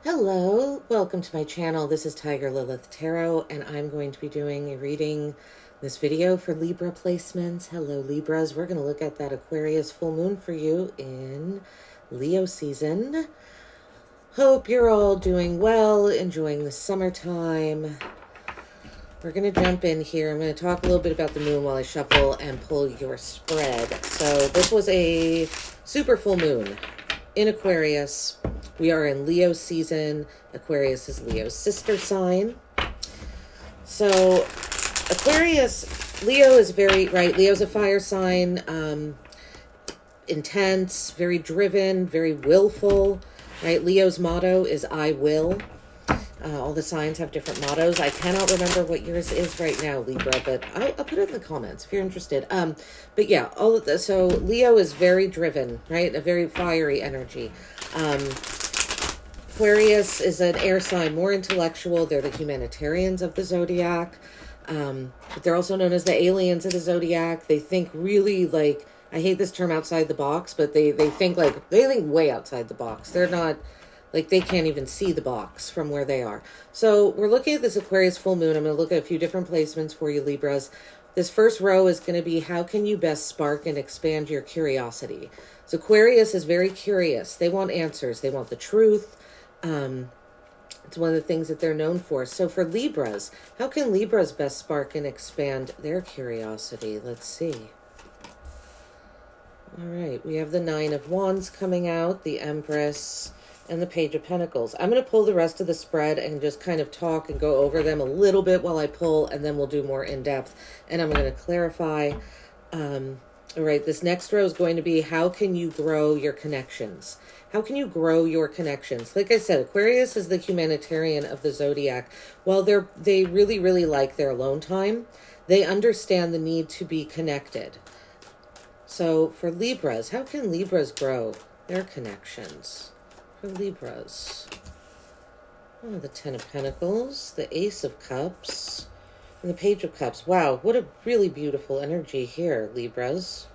Hello, welcome to my channel. This is Lilith Tarot, and I'm going to be doing a reading this video for Libra placements. Hello, Libras. We're going to look at that Aquarius full moon for you in Leo season. Hope you're all doing well, enjoying the summertime. We're going to jump in here. I'm going to talk a little bit about the moon while I shuffle and pull your spread. So this was a super full moon in Aquarius. We are in Leo season. Aquarius is Leo's sister sign. So Aquarius, Leo is Leo's a fire sign, intense, very driven, very willful, right? Leo's motto is I will. All the signs have different mottos. I cannot remember what yours is right now, Libra, but I'll put it in the comments if you're interested. But yeah, so Leo is very driven, right? A very fiery energy. Aquarius is an air sign, more intellectual. They're the humanitarians of the Zodiac. But they're also known as the aliens of the Zodiac. They think really like, I hate this term outside the box, but they think way outside the box. They're not, like they can't even see the box from where they are. So we're looking at this Aquarius full moon. I'm going to look at a few different placements for you, Libras. This first row is going to be how can you best spark and expand your curiosity. So Aquarius is very curious. They want answers. They want the truth. It's one of the things that they're known for. So for Libras, how can Libras best spark and expand their curiosity? Let's see. All right, we have the Nine of Wands coming out, the Empress, and the Page of Pentacles. I'm going to pull the rest of the spread and just kind of talk and go over them a little bit while I pull, and then we'll do more in depth. And I'm going to clarify. All right, this next row is going to be how can you grow your connections? How can you grow your connections? Like I said, Aquarius is the humanitarian of the Zodiac. While they really, really like their alone time, they understand the need to be connected. So for Libras, how can Libras grow their connections? For Libras, the Ten of Pentacles, the Ace of Cups, and the Page of Cups. Wow, what a really beautiful energy here, Libras.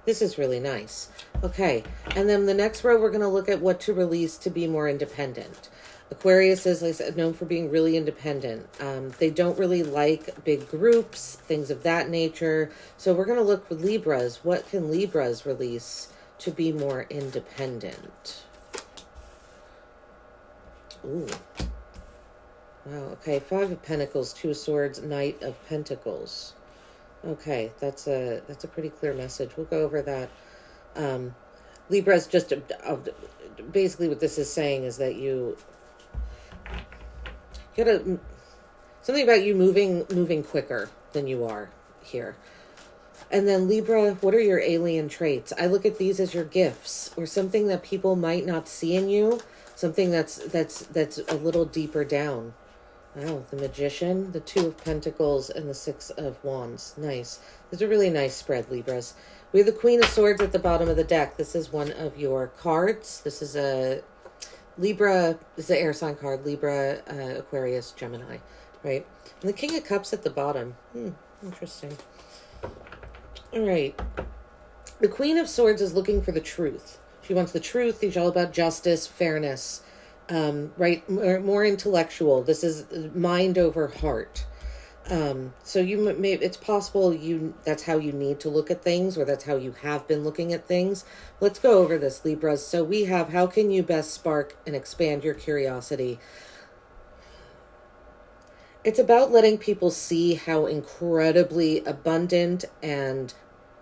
This is really nice. Okay, and then the next row, we're going to look at what to release to be more independent. Aquarius is, like I said, known for being really independent. They don't really like big groups, things of that nature. So we're going to look for Libras. What can Libras release to be more independent? Ooh. Wow, okay, Five of Pentacles, Two of Swords, Knight of Pentacles. Okay, that's a pretty clear message. We'll go over that. Libras, just basically what this is saying is that you gotta, something about you moving quicker than you are here. And then Libra, what are your alien traits? I look at these as your gifts, or something that people might not see in you, something that's a little deeper down. Wow, the Magician, the Two of Pentacles, and the Six of Wands. Nice. This is a really nice spread, Libras. We have the Queen of Swords at the bottom of the deck. This is one of your cards. This is a Libra, this is an air sign card. Libra, Aquarius, Gemini, right? And the King of Cups at the bottom. Interesting. All right. The Queen of Swords is looking for the truth. She wants the truth. She's all about justice, fairness. Right, more intellectual. This is mind over heart. So it's possible that's how you need to look at things, or that's how you have been looking at things. Let's go over this, Libras. So we have, how can you best spark and expand your curiosity? It's about letting people see how incredibly abundant and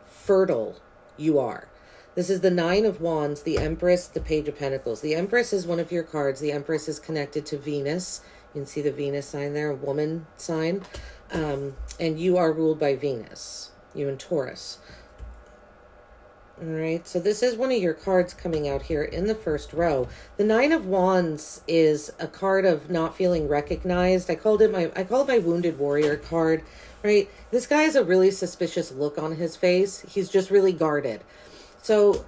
fertile you are. This is the Nine of Wands, the Empress, the Page of Pentacles. The Empress is one of your cards. The Empress is connected to Venus. You can see the Venus sign there, a woman sign. And you are ruled by Venus, you and Taurus. All right, so this is one of your cards coming out here in the first row. The Nine of Wands is a card of not feeling recognized. I call it my Wounded Warrior card, right? This guy has a really suspicious look on his face. He's just really guarded. So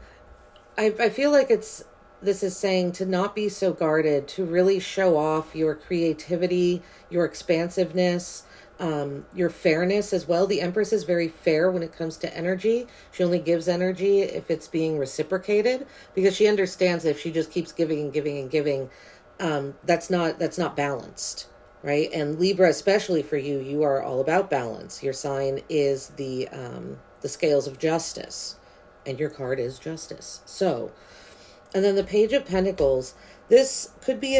I feel like this is saying to not be so guarded, to really show off your creativity, your expansiveness, your fairness as well. The Empress is very fair when it comes to energy. She only gives energy if it's being reciprocated, because she understands that if she just keeps giving and giving and giving, that's not balanced, right? And Libra, especially for you, you are all about balance. Your sign is the scales of justice, and your card is justice. So, and then the Page of Pentacles. This could be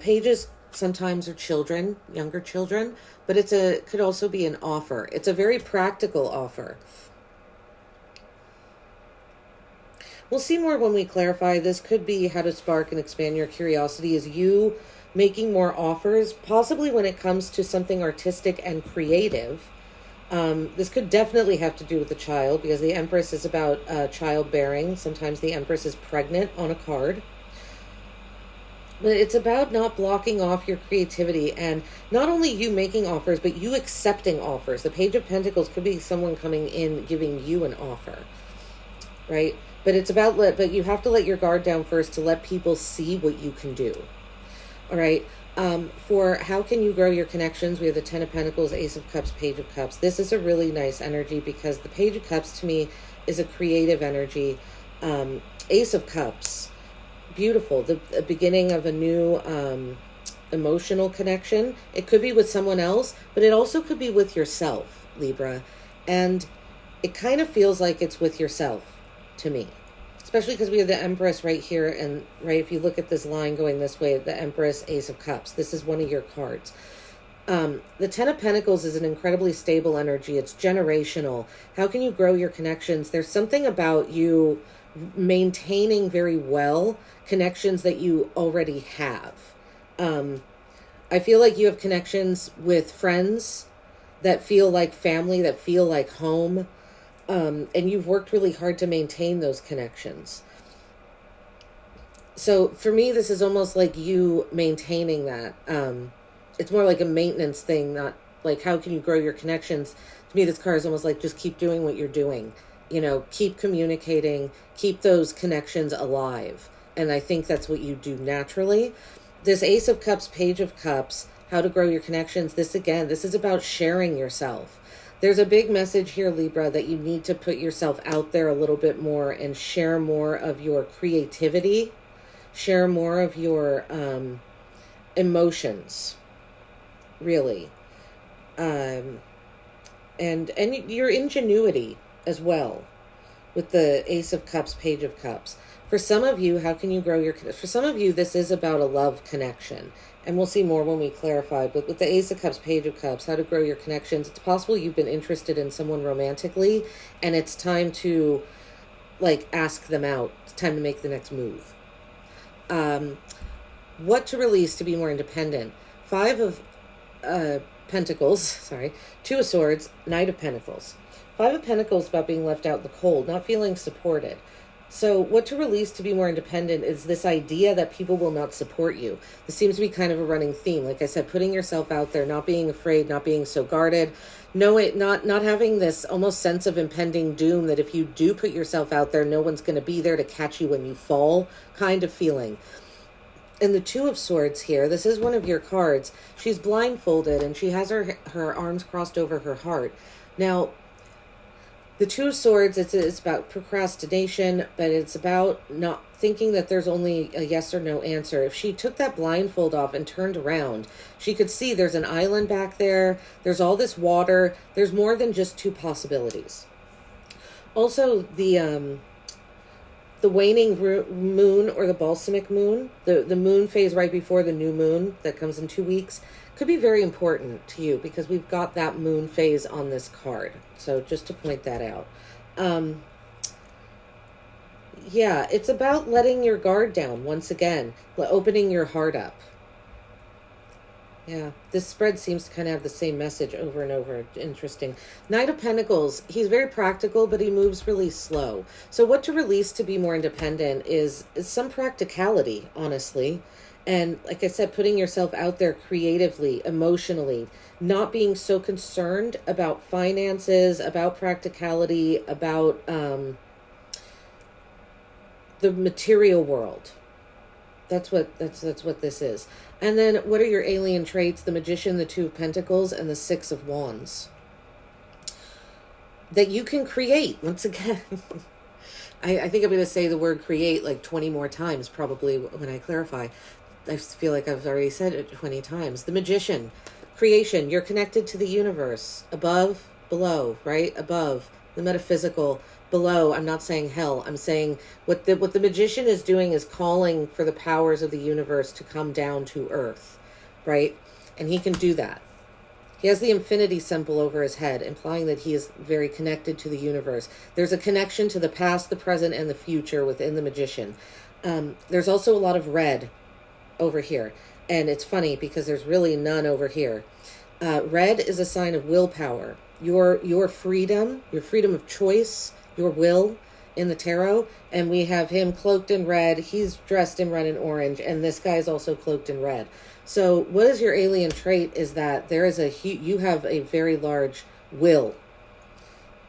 pages sometimes are children, younger children, but could also be an offer. It's a very practical offer. We'll see more when we clarify. This could be how to spark and expand your curiosity, is you making more offers, possibly when it comes to something artistic and creative. This could definitely have to do with the child, because the Empress is about childbearing. Sometimes the Empress is pregnant on a card. But it's about not blocking off your creativity, and not only you making offers, but you accepting offers. The Page of Pentacles could be someone coming in giving you an offer, right? But it's about but you have to let your guard down first to let people see what you can do. All right. For how can you grow your connections, we have the Ten of Pentacles, Ace of Cups, Page of Cups. This is a really nice energy because the Page of Cups to me is a creative energy. Ace of Cups, beautiful. The beginning of a new emotional connection. It could be with someone else, but it also could be with yourself, Libra. And it kind of feels like it's with yourself to me, especially because we have the Empress right here, and right, if you look at this line going this way, the Empress, Ace of Cups, this is one of your cards. The Ten of Pentacles is an incredibly stable energy. It's generational. How can you grow your connections? There's something about you maintaining very well connections that you already have. I feel like you have connections with friends that feel like family, that feel like home. And you've worked really hard to maintain those connections. So for me, this is almost like you maintaining that. It's more like a maintenance thing, not like how can you grow your connections. To me, this card is almost like just keep doing what you're doing. You know, keep communicating, keep those connections alive. And I think that's what you do naturally. This Ace of Cups, Page of Cups, how to grow your connections. This is about sharing yourself. There's a big message here, Libra, that you need to put yourself out there a little bit more and share more of your creativity, share more of your emotions, really, and your ingenuity as well, with the Ace of Cups, Page of Cups. For some of you, how can you grow for some of you, this is about a love connection. And we'll see more when we clarify. But with the Ace of Cups, Page of Cups, how to grow your connections, it's possible you've been interested in someone romantically, and it's time to, like, ask them out. It's time to make the next move. What to release to be more independent? Five of Pentacles, sorry. Two of Swords, Knight of Pentacles. Five of Pentacles about being left out in the cold, not feeling supported. So what to release to be more independent is this idea that people will not support you. This seems to be kind of a running theme. Like I said, putting yourself out there, not being afraid, not being so guarded, not having this almost sense of impending doom that if you do put yourself out there, no one's going to be there to catch you when you fall kind of feeling. And the Two of Swords here, this is one of your cards. She's blindfolded and she has her arms crossed over her heart. Now, the Two of Swords, it's about procrastination, but it's about not thinking that there's only a yes or no answer. If she took that blindfold off and turned around, she could see there's an island back there. There's all this water. There's more than just two possibilities. Also, the waning moon or the balsamic moon, the moon phase right before the new moon that comes in 2 weeks, could be very important to you because we've got that moon phase on this card. So just to point that out. Yeah, it's about letting your guard down once again, opening your heart up. Yeah, this spread seems to kind of have the same message over and over. Interesting. Knight of Pentacles, he's very practical, but he moves really slow. So what to release to be more independent is some practicality, honestly. And like I said, putting yourself out there creatively, emotionally, not being so concerned about finances, about practicality, about the material world. That's what this is. And then what are your alien traits? The Magician, the Two of Pentacles, and the Six of Wands. That you can create, once again. I think I'm going to say the word create like 20 more times probably when I clarify. I feel like I've already said it 20 times. The Magician, creation. You're connected to the universe, above, below, right? Above, the metaphysical, below. I'm not saying hell. I'm saying what the Magician is doing is calling for the powers of the universe to come down to earth, right? And he can do that. He has the infinity symbol over his head, implying that he is very connected to the universe. There's a connection to the past, the present, and the future within the Magician. There's also a lot of red over here. And it's funny because there's really none over here. Red is a sign of willpower. Your freedom of choice, your will in the tarot. And we have him cloaked in red. He's dressed in red and orange. And this guy's also cloaked in red. So what is your alien trait is that you have a very large will.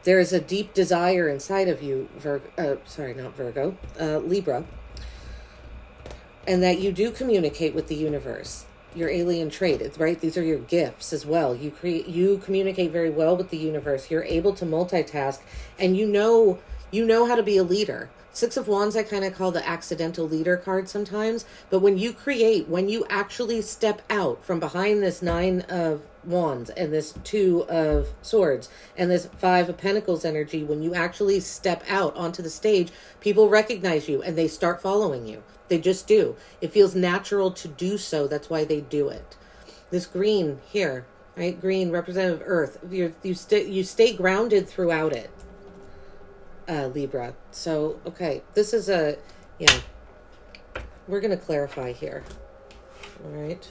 There is a deep desire inside of you, Libra. And that you do communicate with the universe. Your alien trait, right? These are your gifts as well. You communicate very well with the universe. You're able to multitask, and you know how to be a leader. Six of Wands I kind of call the accidental leader card sometimes. But when you create, when you actually step out from behind this Nine of Wands and this Two of Swords and this Five of Pentacles energy, when you actually step out onto the stage, people recognize you and they start following you. They just do. It feels natural to do so. That's why they do it. This green here, right? Green, representative of Earth. You stay grounded throughout it. Libra. So, okay, this is we're going to clarify here. All right.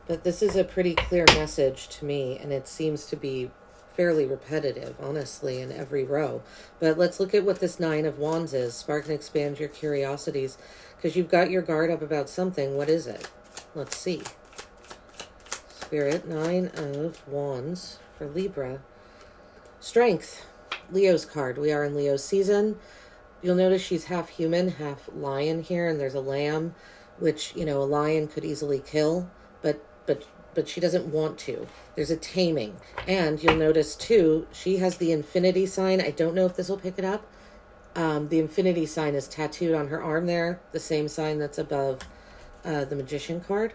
But this is a pretty clear message to me, and it seems to be fairly repetitive, honestly, in every row. But let's look at what this Nine of Wands is. Spark and expand your curiosities, because you've got your guard up about something. What is it? Let's see. Spirit, Nine of Wands for Libra. Strength, Leo's card. We are in Leo season. You'll notice she's half human, half lion here, and there's a lamb, which, a lion could easily kill, but she doesn't want to. There's a taming. And you'll notice, too, she has the infinity sign. I don't know if this will pick it up. The infinity sign is tattooed on her arm there, the same sign that's above the Magician card.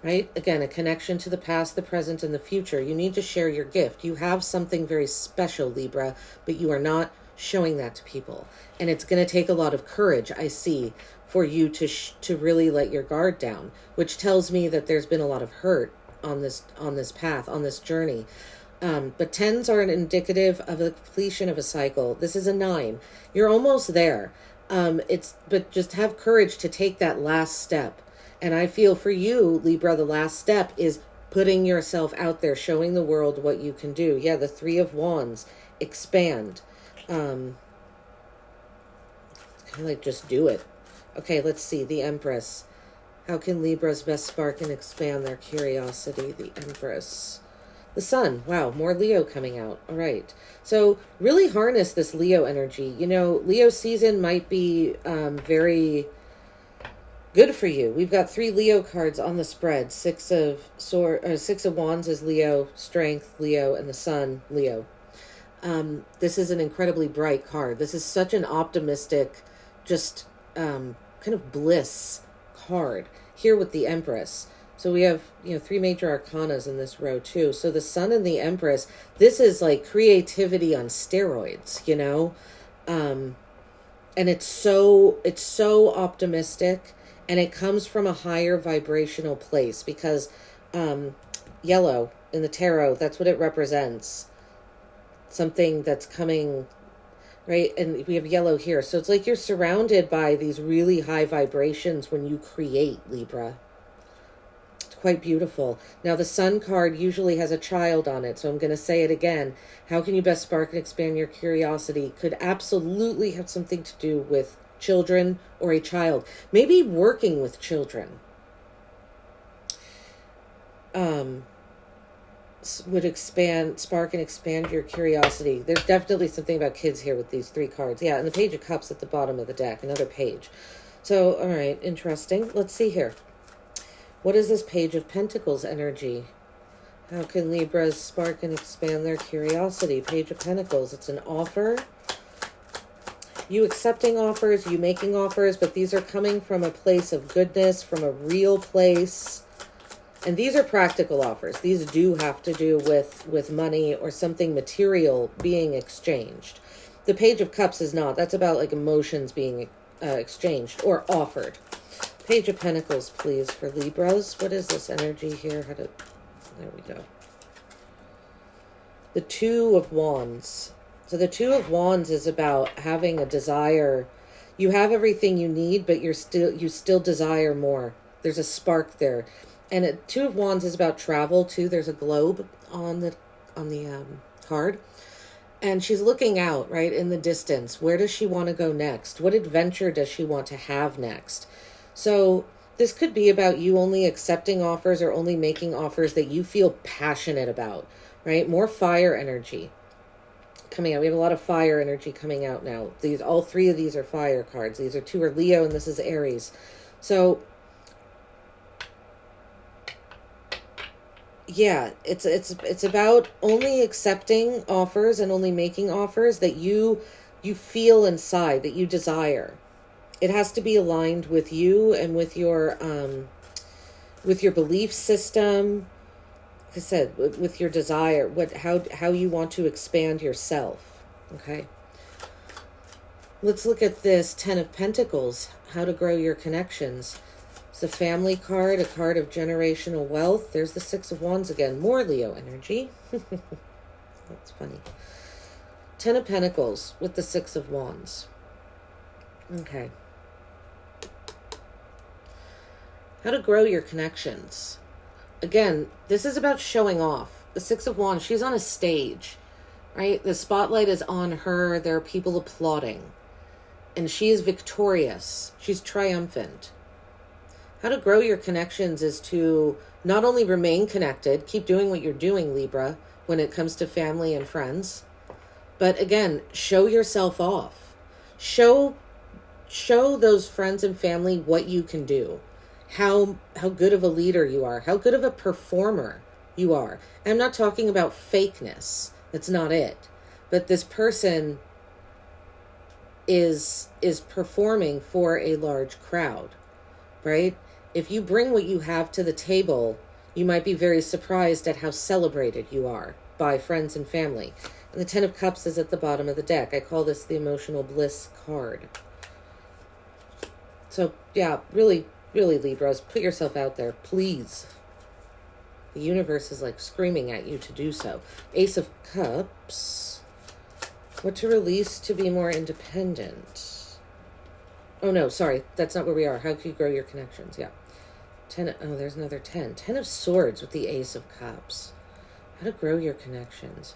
Right? Again, a connection to the past, the present, and the future. You need to share your gift. You have something very special, Libra, but you are not showing that to people. And it's going to take a lot of courage, I see, for you to really let your guard down, which tells me that there's been a lot of hurt on this path, on this journey. But 10s are an indicative of the completion of a cycle. This is a 9. You're almost there. But just have courage to take that last step. And I feel for you, Libra, the last step is putting yourself out there, showing the world what you can do. Yeah, the Three of Wands, expand. Kind of like just do it. Okay, let's see. The Empress. How can Libras best spark and expand their curiosity? The Empress. The Sun. Wow, more Leo coming out. All right. So really harness this Leo energy. Leo season might be very good for you. We've got 3 Leo cards on the spread. Six of Wands is Leo, Strength, Leo, and the Sun, Leo. This is an incredibly bright card. This is such an optimistic, just kind of bliss card here with the Empress. So we have, 3 major arcanas in this row too. So the Sun and the Empress, this is like creativity on steroids, and it's so optimistic, and it comes from a higher vibrational place because yellow in the tarot, that's what it represents. Something that's coming, right? And we have yellow here. So it's like you're surrounded by these really high vibrations when you create, Libra. It's quite beautiful. Now, the Sun card usually has a child on it, so I'm going to say it again. How can you best spark and expand your curiosity? Could absolutely have something to do with children or a child. Maybe working with children. Would spark and expand your curiosity. There's definitely something about kids here with these 3 cards. Yeah, and the Page of Cups at the bottom of the deck, another page. So, all right, interesting. Let's see here. What is this Page of Pentacles energy? How can Libras spark and expand their curiosity? Page of Pentacles, it's an offer. You accepting offers, you making offers, but these are coming from a place of goodness, from a real place. And these are practical offers. These do have to do with money or something material being exchanged. The Page of Cups is not. That's about like emotions being exchanged or offered. Page of Pentacles, please, for Libras. What is this energy here? There we go. The Two of Wands. So the Two of Wands is about having a desire. You have everything you need, but you still desire more. There's a spark there. And Two of Wands is about travel too. There's a globe on the card. And she's looking out, right, in the distance. Where does she want to go next? What adventure does she want to have next? So this could be about you only accepting offers or only making offers that you feel passionate about, right? More fire energy coming out. We have a lot of fire energy coming out now. All three of these are fire cards. These are two are Leo and this is Aries. So yeah, it's about only accepting offers and only making offers that you feel inside, that you desire. It has to be aligned with you and with your belief system. Like I said, with your desire, how you want to expand yourself. Okay. Let's look at this Ten of Pentacles, how to grow your connections. It's a family card, a card of generational wealth. There's the Six of Wands again. More Leo energy. That's funny. Ten of Pentacles with the Six of Wands. Okay. How to grow your connections. Again, this is about showing off. The Six of Wands, she's on a stage, right? The spotlight is on her. There are people applauding. And she is victorious. She's triumphant. How to grow your connections is to not only remain connected, keep doing what you're doing, Libra, when it comes to family and friends, but again, show yourself off. Show those friends and family what you can do, how good of a leader you are, how good of a performer you are. And I'm not talking about fakeness. That's not it. But this person is performing for a large crowd, right? If you bring what you have to the table, you might be very surprised at how celebrated you are by friends and family. And the Ten of Cups is at the bottom of the deck. I call this the emotional bliss card. So, yeah, really, really, Libras, put yourself out there, please. The universe is like screaming at you to do so. Ace of Cups. What to release to be more independent? Oh, no, sorry. That's not where we are. How can you grow your connections? Yeah. There's another 10. 10 of Swords with the Ace of Cups. How to grow your connections.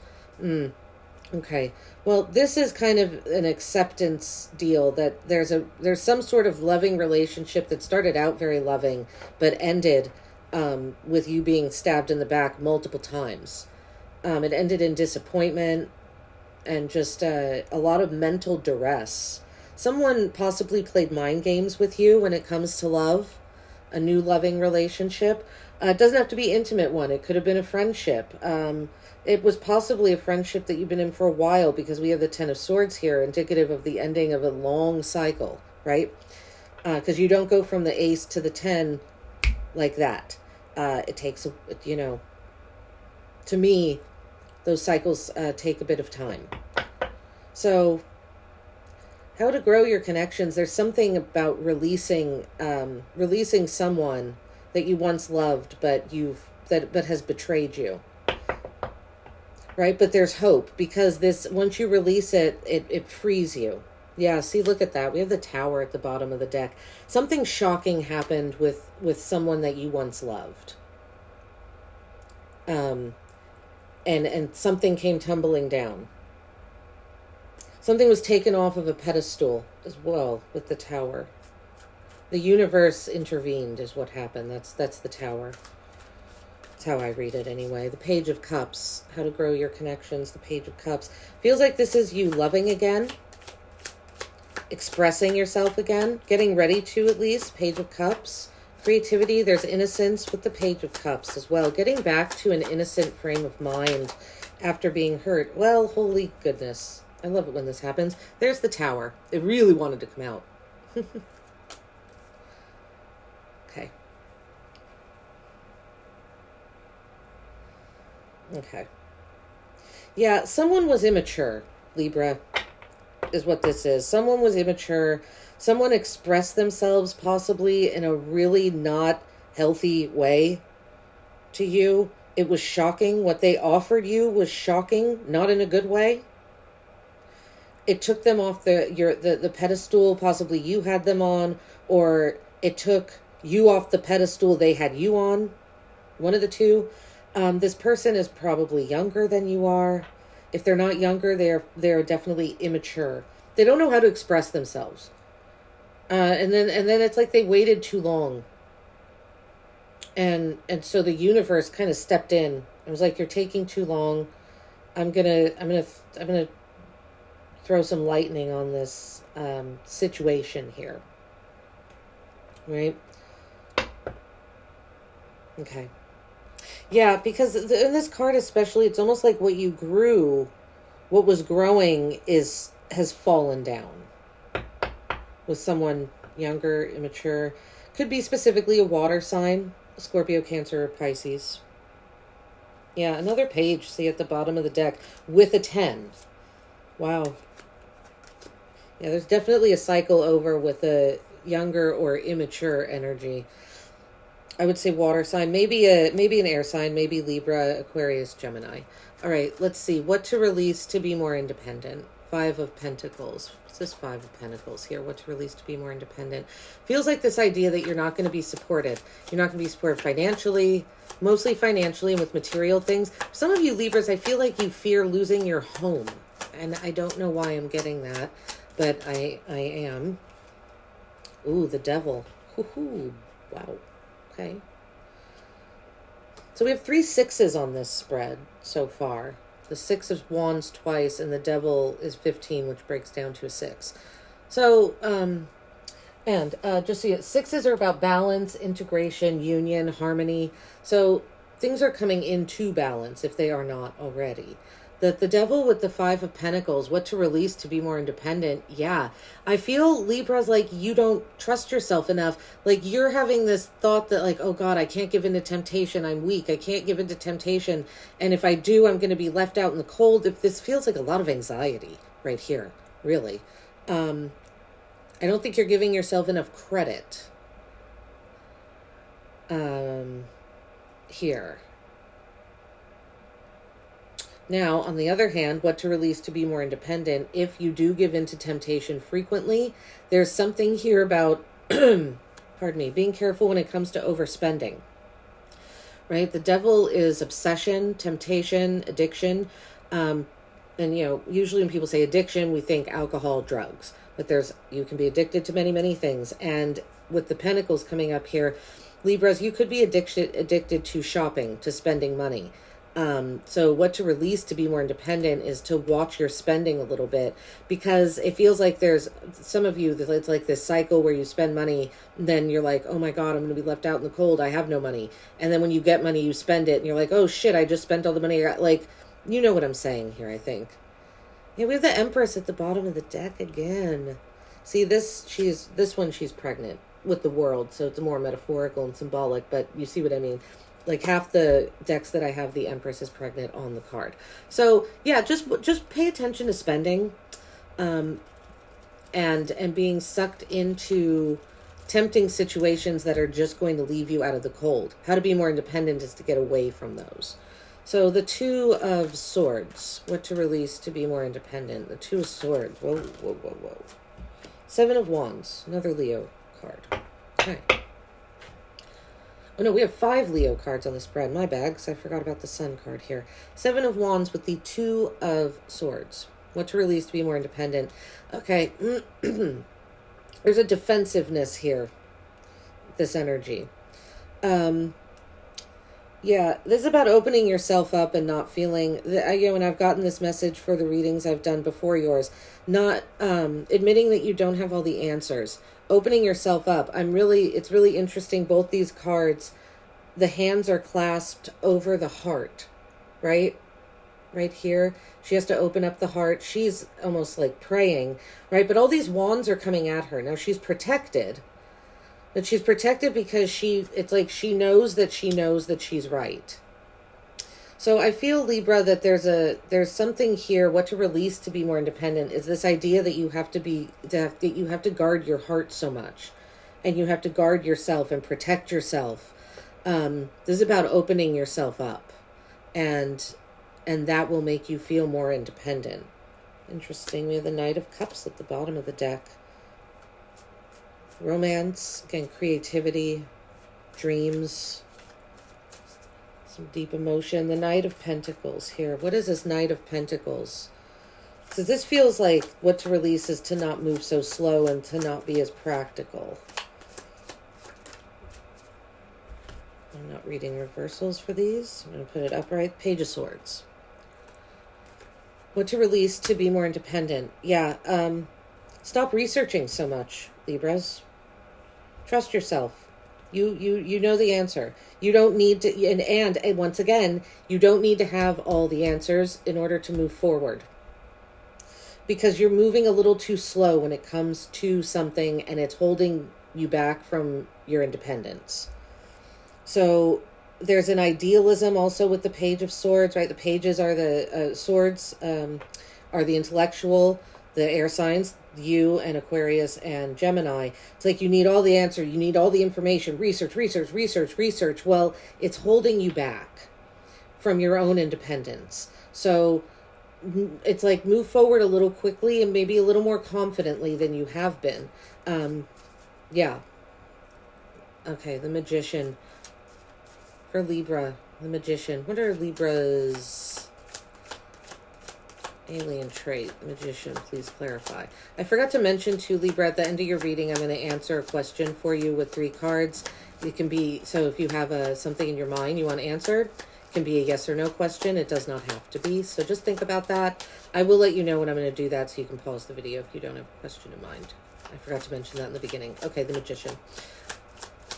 Okay. Well, this is kind of an acceptance deal that there's some sort of loving relationship that started out very loving, but ended with you being stabbed in the back multiple times. It ended in disappointment and just a lot of mental duress. Someone possibly played mind games with you when it comes to love, a new loving relationship. It doesn't have to be an intimate one. It could have been a friendship. It was possibly a friendship that you've been in for a while because we have the Ten of Swords here, indicative of the ending of a long cycle, right? Because you don't go from the Ace to the 10 like that. It takes, to me, those cycles take a bit of time. So, how to grow your connections. There's something about releasing someone that you once loved, but has betrayed you. Right? But there's hope because once you release it, it frees you. Yeah, see, look at that. We have the Tower at the bottom of the deck. Something shocking happened with someone that you once loved. And something came tumbling down. Something was taken off of a pedestal as well with the Tower. The universe intervened is what happened. That's the Tower. That's how I read it anyway. The Page of Cups. How to grow your connections. The Page of Cups. Feels like this is you loving again. Expressing yourself again. Getting ready to, at least. Page of Cups. Creativity. There's innocence with the Page of Cups as well. Getting back to an innocent frame of mind after being hurt. Well, holy goodness. I love it when this happens. There's the Tower. It really wanted to come out. Okay. Okay. Yeah, someone was immature, Libra, is what this is. Someone was immature. Someone expressed themselves possibly in a really not healthy way to you. It was shocking. What they offered you was shocking, not in a good way. It took them off the pedestal possibly you had them on, or it took you off the pedestal they had you on. One of the two. This person is probably younger than you are. If they're not younger, they're definitely immature. They don't know how to express themselves. And then it's like they waited too long. And so the universe kind of stepped in. It was like, you're taking too long. I'm gonna throw some lightning on this situation here. Right? Okay. Yeah, because in this card especially, it's almost like what you grew, what was growing has fallen down. With someone younger, immature. Could be specifically a water sign, Scorpio, Cancer, or Pisces. Yeah, another page, see at the bottom of the deck, with a 10. Wow. Yeah, there's definitely a cycle over with a younger or immature energy. I would say water sign, maybe an air sign, maybe Libra, Aquarius, Gemini. All right, let's see. What to release to be more independent? 5 of Pentacles. What's this 5 of Pentacles here? What to release to be more independent? Feels like this idea that you're not going to be supported. You're not going to be supported financially, mostly financially and with material things. Some of you Libras, I feel like you fear losing your home. And I don't know why I'm getting that, but I am. Ooh, the Devil. Hoo-hoo. Wow. Okay. So we have 3 sixes on this spread so far. The 6 of Wands twice, and the Devil is 15, which breaks down to a 6. So, just so you, sixes are about balance, integration, union, harmony. So things are coming into balance if they are not already. The Devil with the 5 of Pentacles, what to release to be more independent. Yeah, I feel Libra's like, you don't trust yourself enough. Like you're having this thought that like, oh God, I can't give in to temptation. I'm weak. I can't give in to temptation. And if I do, I'm going to be left out in the cold. If this feels like a lot of anxiety right here, really. I don't think you're giving yourself enough credit. Here. Now, on the other hand, what to release to be more independent. If you do give in to temptation frequently, there's something here about, pardon me, being careful when it comes to overspending. Right? The Devil is obsession, temptation, addiction. And, you know, usually when people say addiction, we think alcohol, drugs. But you can be addicted to many, many things. And with the Pentacles coming up here, Libras, you could be addicted to shopping, to spending money. So what to release to be more independent is to watch your spending a little bit, because it feels like there's some of you that it's like this cycle where you spend money, and then you're like, oh my God, I'm going to be left out in the cold. I have no money. And then when you get money, you spend it and you're like, oh shit, I just spent all the money. Like, you know what I'm saying here, I think. Yeah, we have the Empress at the bottom of the deck again. See this one, she's pregnant with the World. So it's more metaphorical and symbolic, but you see what I mean? Like half the decks that I have, the Empress is pregnant on the card. So yeah, just pay attention to spending, and being sucked into tempting situations that are just going to leave you out of the cold. How to be more independent is to get away from those. So the 2 of Swords, what to release to be more independent. The 2 of Swords. Whoa, whoa, whoa, whoa. 7 of Wands, another Leo card. Okay. Oh no, we have 5 Leo cards on the spread. My bad, because I forgot about the Sun card here. 7 of Wands with the 2 of Swords. What to release to be more independent. Okay. There's a defensiveness here. This energy. Yeah, this is about opening yourself up and not feeling, and I've gotten this message for the readings I've done before yours, not admitting that you don't have all the answers, opening yourself up. It's really interesting. Both these cards, the hands are clasped over the heart, right? right here. She has to open up the heart. She's almost like praying, right? But all these wands are coming at her. Now she's protected, but she's protected because it's like she knows that she's right. So I feel, Libra, that there's something here. What to release to be more independent is this idea that you have to guard your heart so much, and you have to guard yourself and protect yourself. This is about opening yourself up, and that will make you feel more independent. Interesting. We have the Knight of Cups at the bottom of the deck. Romance, again, creativity, dreams, some deep emotion. The Knight of Pentacles here. What is this Knight of Pentacles? So this feels like what to release is to not move so slow and to not be as practical. I'm not reading reversals for these. I'm going to put it upright. Page of Swords. What to release to be more independent. Yeah, stop researching so much, Libras. Trust yourself. You know the answer. You don't need to, and once again, you don't need to have all the answers in order to move forward. Because you're moving a little too slow when it comes to something, and it's holding you back from your independence. So there's an idealism also with the Page of Swords, right? The pages are the swords are the intellectual, the air signs, you and Aquarius and Gemini. It's like you need all the answer, you need all the information, research. Well, it's holding you back from your own independence. So it's like move forward a little quickly and maybe a little more confidently than you have been. Yeah. Okay, the Magician. For Libra, the Magician. What are Libra's alien trait? Magician, please clarify. I forgot to mention to Libra, at the end of your reading, I'm going to answer a question for you with 3 cards. It can be, so if you have something in your mind you want answered, it can be a yes or no question. It does not have to be. So just think about that. I will let you know when I'm going to do that, so you can pause the video if you don't have a question in mind. I forgot to mention that in the beginning. Okay, the Magician.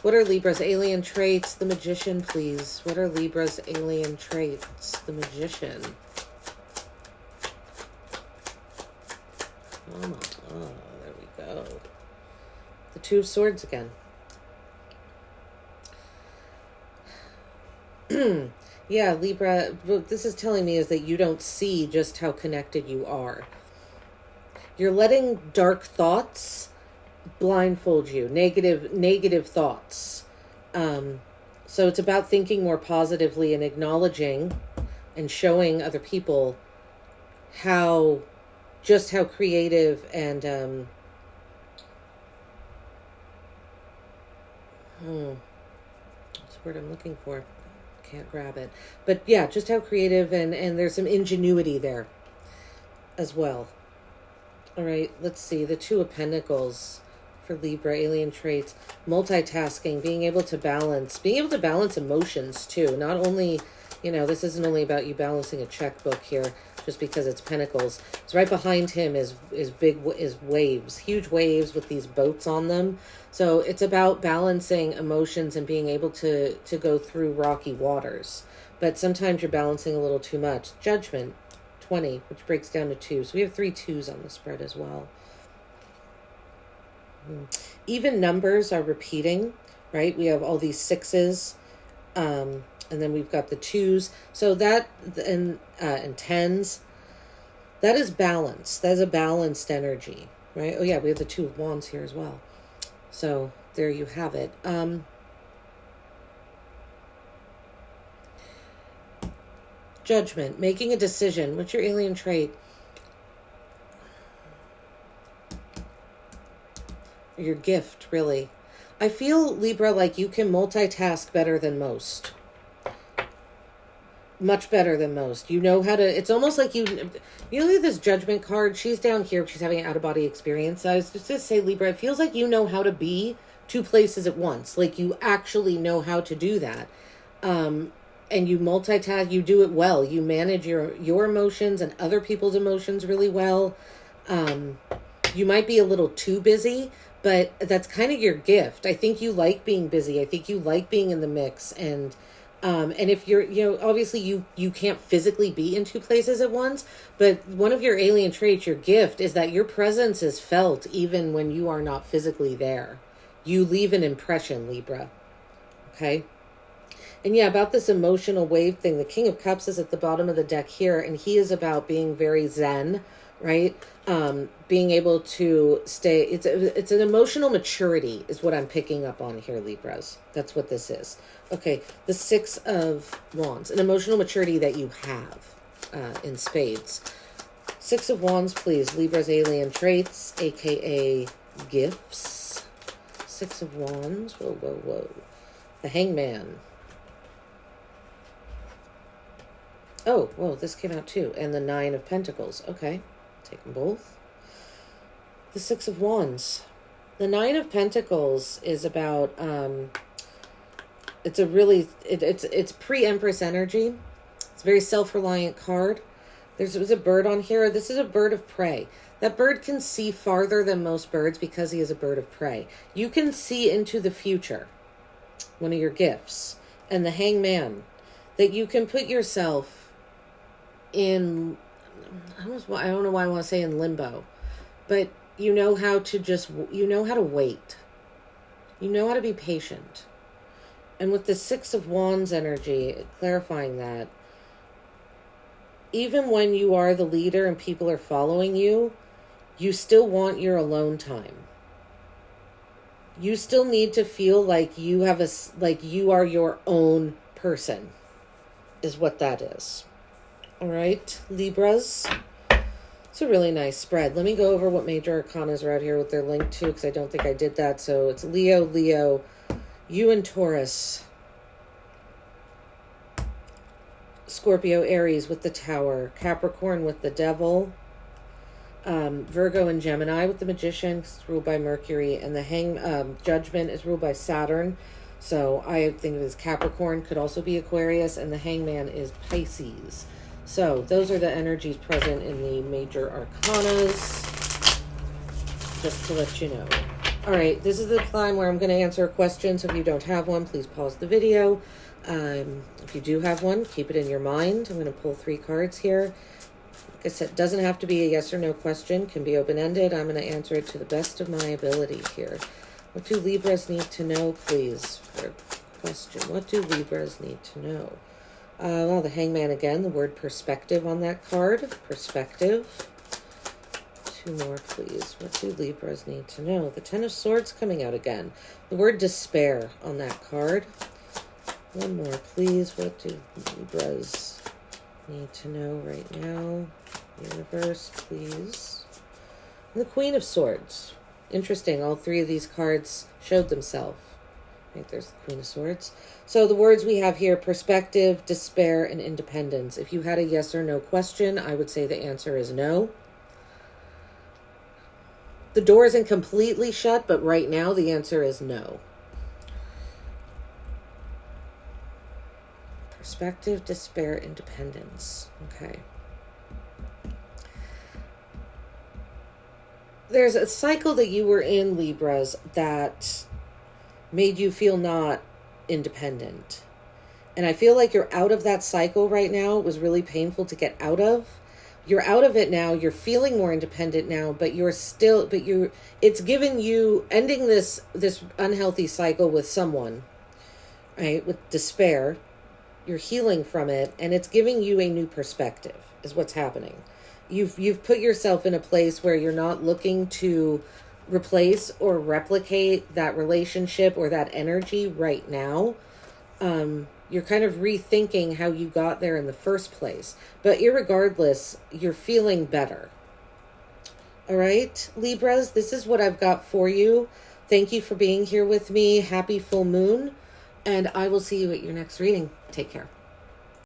What are Libra's alien traits? The Magician, please. What are Libra's alien traits? The Magician. Oh, there we go. The Two of Swords again. Yeah, Libra, what this is telling me is that you don't see just how connected you are. You're letting dark thoughts blindfold you, negative thoughts. So it's about thinking more positively and acknowledging and showing other people how creative and what's the word I'm looking for? Can't grab it. But yeah, just how creative and there's some ingenuity there as well. All right, let's see. The Two of Pentacles for Libra, alien traits, multitasking, being able to balance emotions too. Not only, this isn't only about you balancing a checkbook here, just because it's Pentacles. So right behind him is waves, huge waves with these boats on them. So it's about balancing emotions and being able to go through rocky waters. But sometimes you're balancing a little too much. Judgment, 20, which breaks down to 2. So we have 3 2s on the spread as well. Even numbers are repeating, right? We have all these 6s, and then we've got the 2s. So that, and 10s, that is balance. That is a balanced energy, right? Oh yeah, we have the 2 of Wands here as well. So there you have it. Judgment, making a decision. What's your alien trait? Your gift, really. I feel, Libra, like you can multitask better than most. Much better than most. You know how to, it's almost like you look at this Judgment card. She's down here. She's having an out-of-body experience. I was just to say, Libra, it feels like you know how to be 2 places at once. Like you actually know how to do that. And you multitask, you do it well. You manage your emotions and other people's emotions really well. You might be a little too busy, but that's kind of your gift. I think you like being busy. I think you like being in the mix and And if you're, obviously you can't physically be in two places at once, but one of your alien traits, your gift, is that your presence is felt even when you are not physically there. You leave an impression, Libra. Okay? And yeah, about this emotional wave thing, the King of Cups is at the bottom of the deck here, and he is about being very zen, right? Being able to stay, it's an emotional maturity is what I'm picking up on here, Libras. That's what this is. Okay, the Six of Wands, an emotional maturity that you have in spades. Six of Wands, please. Libra's alien traits, aka gifts. Six of Wands, whoa, whoa, whoa. The Hangman. Oh, whoa, this came out too. And the Nine of Pentacles. Okay, take them both. The Six of Wands. The Nine of Pentacles is about, it's pre-Empress energy. It's a very self-reliant card. There's a bird on here. This is a bird of prey. That bird can see farther than most birds because he is a bird of prey. You can see into the future. One of your gifts. And the Hangman. That you can put yourself in, I don't know why I want to say in limbo, but you know how to wait. You know how to be patient. And with the Six of Wands energy, clarifying that, even when you are the leader and people are following you, you still want your alone time. You still need to feel like you are your own person, is what that is. All right, Libras. It's a really nice spread. Let me go over what major arcanas are out here, what they're linked to, because I don't think I did that. So it's Leo, you and Taurus. Scorpio, Aries with the Tower. Capricorn with the Devil. Virgo and Gemini with the Magician, it's ruled by Mercury. And the Judgment is ruled by Saturn. So I think it is Capricorn, could also be Aquarius. And the Hangman is Pisces. So those are the energies present in the major arcanas, just to let you know. All right, this is the time where I'm going to answer a question. So if you don't have one, please pause the video. If you do have one, keep it in your mind. I'm going to pull 3 cards here. Like I said, it doesn't have to be a yes or no question. It can be open-ended. I'm going to answer it to the best of my ability here. What do Libras need to know, please, for a question? What do Libras need to know? Well, the Hangman again, the word perspective on that card. Perspective. 2 more, please. What do Libras need to know? The Ten of Swords coming out again. The word despair on that card. 1 more, please. What do Libras need to know right now? Universe, please. And the Queen of Swords. Interesting. All 3 of these cards showed themselves. I think there's the Queen of Swords. So the words we have here, perspective, despair, and independence. If you had a yes or no question, I would say the answer is no. The door isn't completely shut, but right now the answer is no. Perspective, despair, independence. Okay. There's a cycle that you were in, Libras, that made you feel not independent. And I feel like you're out of that cycle right now. It was really painful to get out of. You're out of it now. You're feeling more independent now, but it's given you, ending this unhealthy cycle with someone, right? With despair. You're healing from it, and it's giving you a new perspective, is what's happening. You've put yourself in a place where you're not looking to replace or replicate that relationship or that energy right now. You're kind of rethinking how you got there in the first place. But irregardless, you're feeling better. All right, Libras, this is what I've got for you. Thank you for being here with me. Happy full moon. And I will see you at your next reading. Take care.